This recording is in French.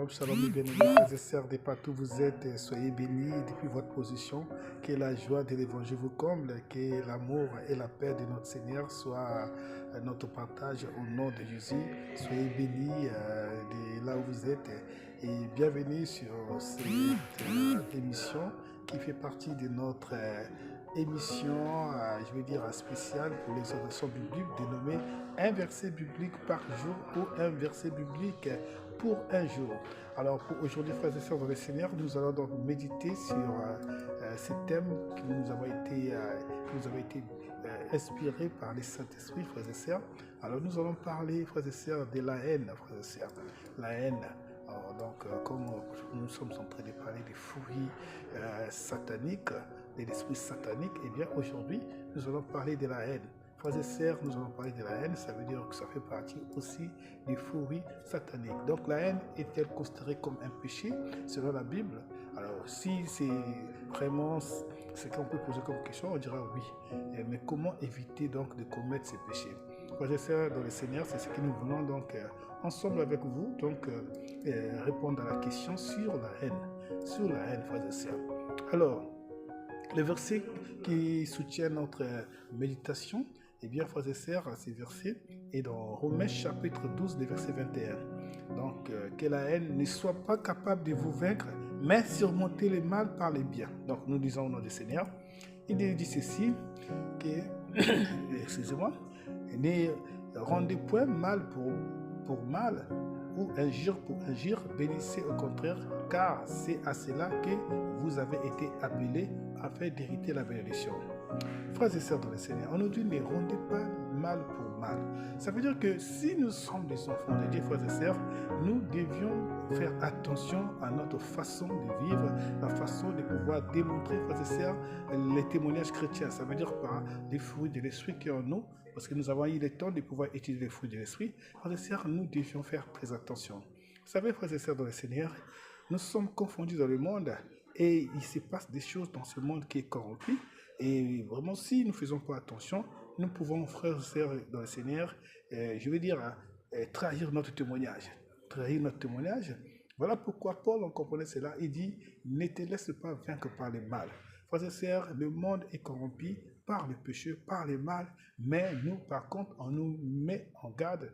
shalom mes bien-aimés, frères et sœurs de partout vous êtes, soyez bénis depuis votre position, que la joie de l'évangile vous comble, que l'amour et la paix de notre Seigneur soient notre partage au nom de Jésus. Soyez bénis de là où vous êtes et bienvenue sur cette émission qui fait partie de notre émission, je vais dire spéciale pour l'exhortation biblique dénommée un verset biblique par jour ou un verset biblique pour un jour. Alors pour aujourd'hui, frères et sœurs dans le Seigneur, nous allons donc méditer sur ces thèmes qui nous avaient été inspirés par les Saint-Esprit, frères et sœurs. Alors nous allons parler, frères et sœurs, de la haine, frères et sœurs. La haine. Alors, donc, comme nous sommes en train de parler des fouilles sataniques, de l'esprit satanique, et bien aujourd'hui, nous allons parler de la haine. Frères et sœurs, nous allons parler de la haine, ça veut dire que ça fait partie aussi des fouilles sataniques. Donc la haine est-elle considérée comme un péché selon la Bible? Alors si c'est vraiment ce qu'on peut poser comme question, on dira oui. Mais comment éviter donc de commettre ces péchés? Frères et sœurs dans le Seigneur, c'est ce que nous voulons donc ensemble avec vous donc répondre à la question sur la haine, frères et sœurs. Alors, le verset qui soutient notre méditation, eh bien, frères et sœurs, ces versets est dans Romains chapitre 12, verset 21. Donc, que la haine ne soit pas capable de vous vaincre, mais surmonter le mal par le bien. Donc, nous disons au nom du Seigneur. Il dit ceci, que, excusez-moi, ne rendez point mal pour mal, ou injure pour injure, bénissez au contraire, car c'est à cela que vous avez été appelés afin d'hériter la bénédiction. Frères et sœurs dans le Seigneur, on nous dit ne rendez pas mal pour mal. Ça veut dire que si nous sommes des enfants de Dieu, frères et sœurs, nous devions faire attention à notre façon de vivre, la façon de pouvoir démontrer, frères et sœurs, les témoignages chrétiens. Ça veut dire par les fruits de l'esprit qui est en nous, parce que nous avons eu le temps de pouvoir étudier les fruits de l'esprit. Frères et sœurs, nous devions faire très attention. Vous savez, frères et sœurs dans le Seigneur, nous sommes confondus dans le monde et il se passe des choses dans ce monde qui est corrompu. Et vraiment, si nous ne faisons pas attention, nous pouvons, frères et sœurs dans le Seigneur, je veux dire, trahir notre témoignage. Trahir notre témoignage. Voilà pourquoi Paul, en comprenant cela, il dit, ne te laisse pas vaincre par le mal. Frères et sœurs, le monde est corrompu par le péché, par le mal, mais nous, par contre, on nous met en garde